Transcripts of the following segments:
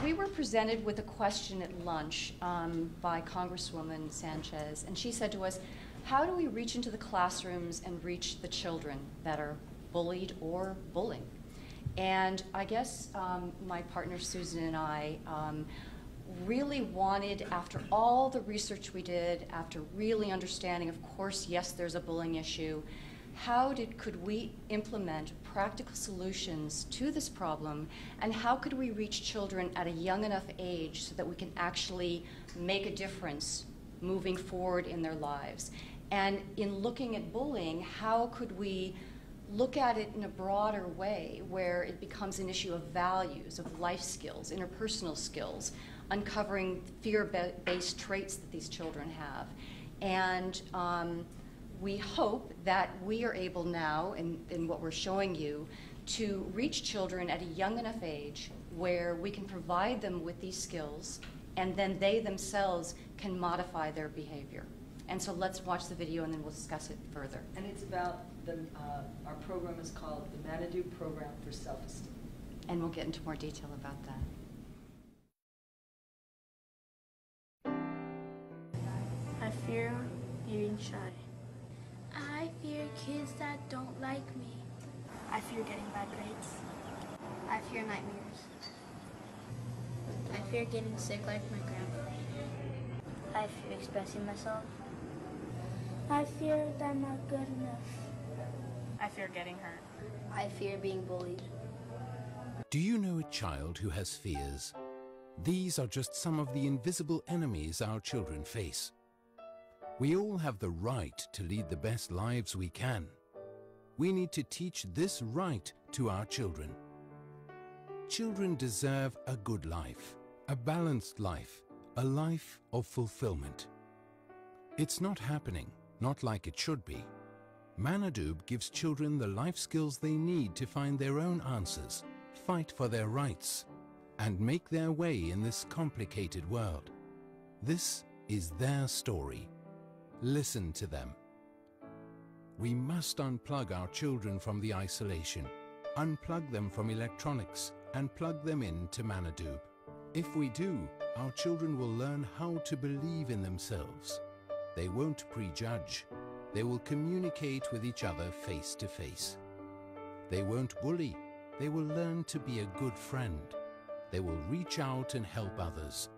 we were presented with a question at lunch by Congresswoman Sanchez, and she said to us, how do we reach into the classrooms and reach the children that are bullied or bullying? And I guess my partner Susan and I really wanted, after all the research we did, after really understanding, of course, yes, there's a bullying issue, could we implement practical solutions to this problem, and how could we reach children at a young enough age so that we can actually make a difference moving forward in their lives? And in looking at bullying, how could we look at it in a broader way where it becomes an issue of values, of life skills, interpersonal skills, uncovering fear-based traits that these children have. And we hope that we are able now, in what we're showing you, to reach children at a young enough age where we can provide them with these skills, and then they themselves can modify their behavior. And so let's watch the video and then we'll discuss it further. And it's about, our program is called the Manadoob Program for Self-Esteem. And we'll get into more detail about that. I fear being shy. I fear kids that don't like me. I fear getting bad grades. I fear nightmares. I fear getting sick like my grandpa. I fear expressing myself. I fear that I'm not good enough. I fear getting hurt. I fear being bullied. Do you know a child who has fears? These are just some of the invisible enemies our children face. We all have the right to lead the best lives we can. We need to teach this right to our children. Children deserve a good life, a balanced life, a life of fulfillment. It's not happening, not like it should be. Manadoob gives children the life skills they need to find their own answers, fight for their rights, and make their way in this complicated world. This is their story. Listen to them. We must unplug our children from the isolation, unplug them from electronics, and plug them into Manadoob. If we do, our children will learn how to believe in themselves. They won't prejudge. They will communicate with each other face to face. They won't bully. They will learn to be a good friend. They will reach out and help others.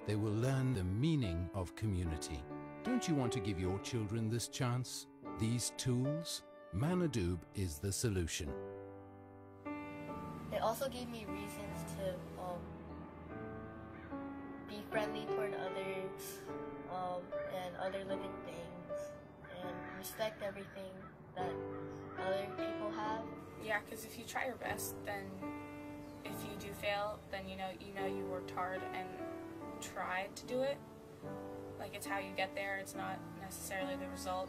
They will learn the meaning of community. Don't you want to give your children this chance? These tools? Manadoob is the solution. It also gave me reasons to be friendly toward others and other living things, and respect everything that other people have. Yeah, because if you try your best, then if you do fail, then you know you worked hard and tried to do it. Like, it's how you get there, it's not necessarily the result.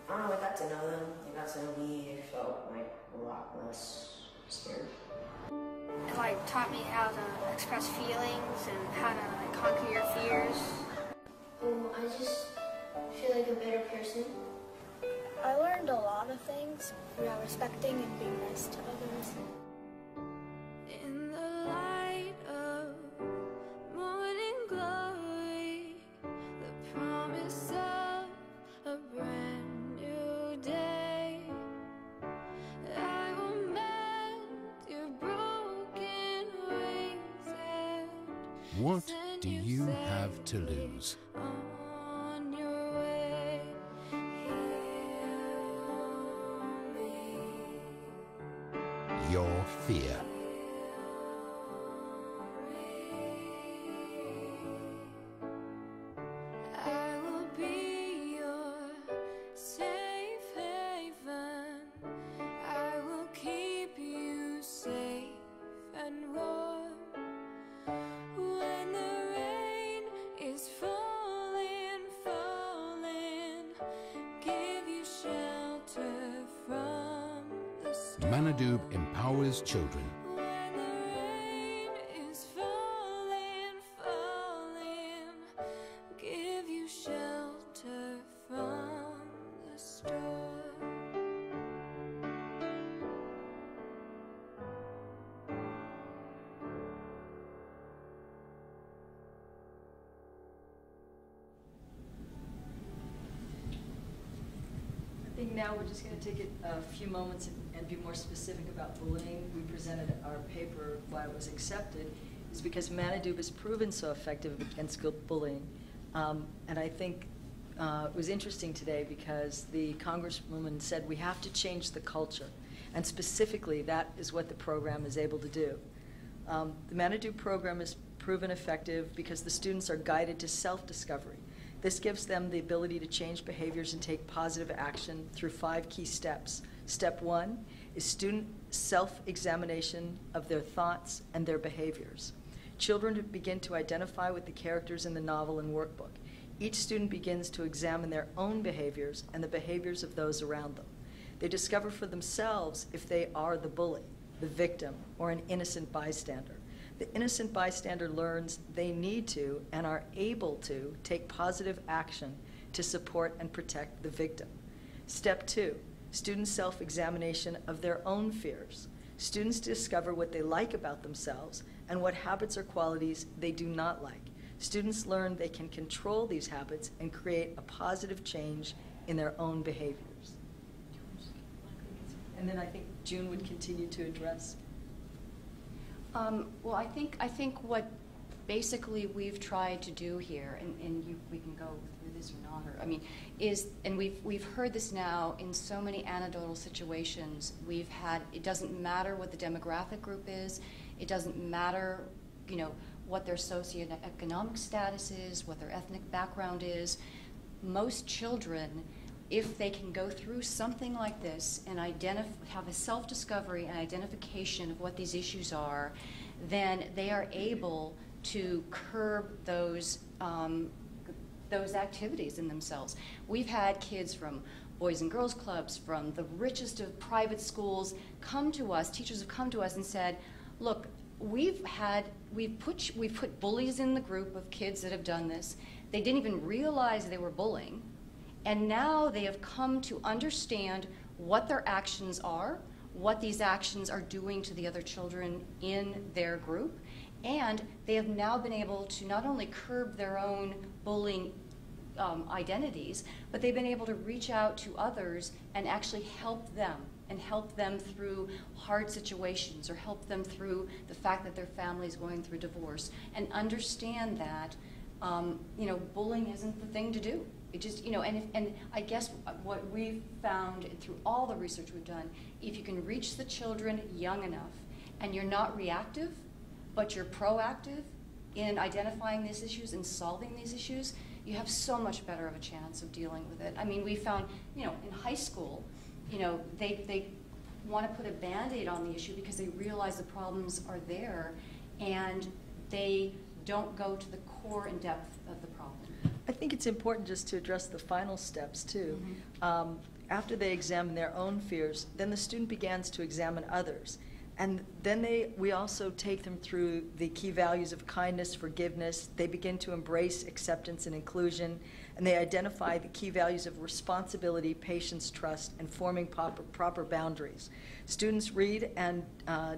I don't know, I got to know them, they got to know me, it felt like a lot less scared. It taught me how to express feelings and how to conquer your fears. I just feel like a better person. I learned a lot of things about respecting and being nice to others. In the light of morning glory, the promise of a brand new day, I will mend your broken wings and What do you have to lose? on your way. Heal me. Your fear. I will be your safe haven. I will keep you safe and warm. When the rain is falling, give you shelter from the storm. Manadoob empowers children. When the rain is falling, give you shelter from the storm. think now we're just going to take a few moments and be more specific about bullying. We presented our paper, why it was accepted, is because Manadoob has proven so effective against bullying. And I think it was interesting today because the Congresswoman said we have to change the culture. And specifically, that is what the program is able to do. The Manadoob program is proven effective because the students are guided to self-discovery. This gives them the ability to change behaviors and take positive action through 5 key steps. Step 1 is student self-examination of their thoughts and their behaviors. Children begin to identify with the characters in the novel and workbook. Each student begins to examine their own behaviors and the behaviors of those around them. They discover for themselves if they are the bully, the victim, or an innocent bystander. The innocent bystander learns they need to and are able to take positive action to support and protect the victim. Step 2, student self-examination of their own fears. Students discover what they like about themselves and what habits or qualities they do not like. Students learn they can control these habits and create a positive change in their own behaviors. And then I think June would continue to address. Well, I think what basically we've tried to do here, and we can go through this or not, or I mean, is, and we've heard this now in so many anecdotal situations. We've had, it doesn't matter what the demographic group is, it doesn't matter, you know, what their socioeconomic status is, what their ethnic background is. Most children, if they can go through something like this and have a self-discovery and identification of what these issues are, then they are able to curb those activities in themselves. We've had kids from Boys and Girls Clubs, from the richest of private schools, come to us, teachers have come to us and said, look, we've put bullies in the group of kids that have done this. They didn't even realize they were bullying. And now they have come to understand what their actions are, what these actions are doing to the other children in their group, and they have now been able to not only curb their own bullying identities, but they've been able to reach out to others and actually help them, and help them through hard situations, or help them through the fact that their family is going through divorce, and understand that you know, bullying isn't the thing to do. It just, you know, and I guess what we've found through all the research we've done, if you can reach the children young enough and you're not reactive, but you're proactive in identifying these issues and solving these issues, you have so much better of a chance of dealing with it. I mean, we found, you know, in high school, you know, they want to put a Band-Aid on the issue because they realize the problems are there and they don't go to the core and depth of the problem. I think it's important just to address the final steps too. Mm-hmm. After they examine their own fears, then the student begins to examine others. And then we also take them through the key values of kindness, forgiveness. They begin to embrace acceptance and inclusion, and they identify the key values of responsibility, patience, trust, and forming proper boundaries. Students read and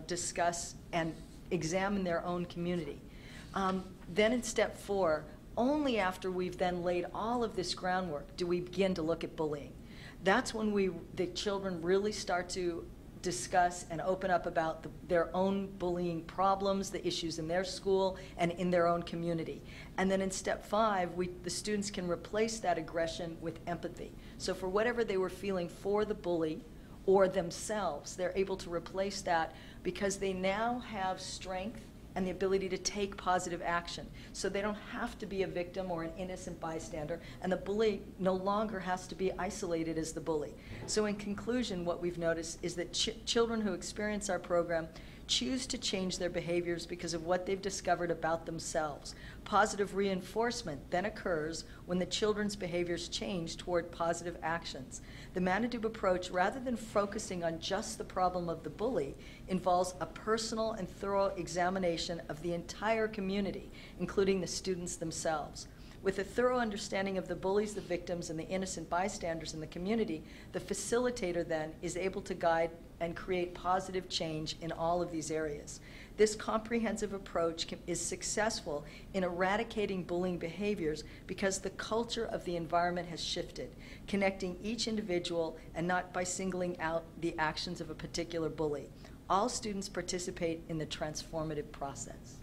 discuss and examine their own community. Then in step 4, only after we've then laid all of this groundwork do we begin to look at bullying. That's when the children really start to discuss and open up about their own bullying problems, the issues in their school and in their own community. And then in step 5, the students can replace that aggression with empathy. So for whatever they were feeling for the bully or themselves, they're able to replace that because they now have strength and the ability to take positive action. So they don't have to be a victim or an innocent bystander, and the bully no longer has to be isolated as the bully. So in conclusion, what we've noticed is that children who experience our program choose to change their behaviors because of what they've discovered about themselves. Positive reinforcement then occurs when the children's behaviors change toward positive actions. The Manadoob approach, rather than focusing on just the problem of the bully, involves a personal and thorough examination of the entire community, including the students themselves. With a thorough understanding of the bullies, the victims, and the innocent bystanders in the community, the facilitator then is able to guide and create positive change in all of these areas. This comprehensive approach is successful in eradicating bullying behaviors because the culture of the environment has shifted, connecting each individual and not by singling out the actions of a particular bully. All students participate in the transformative process.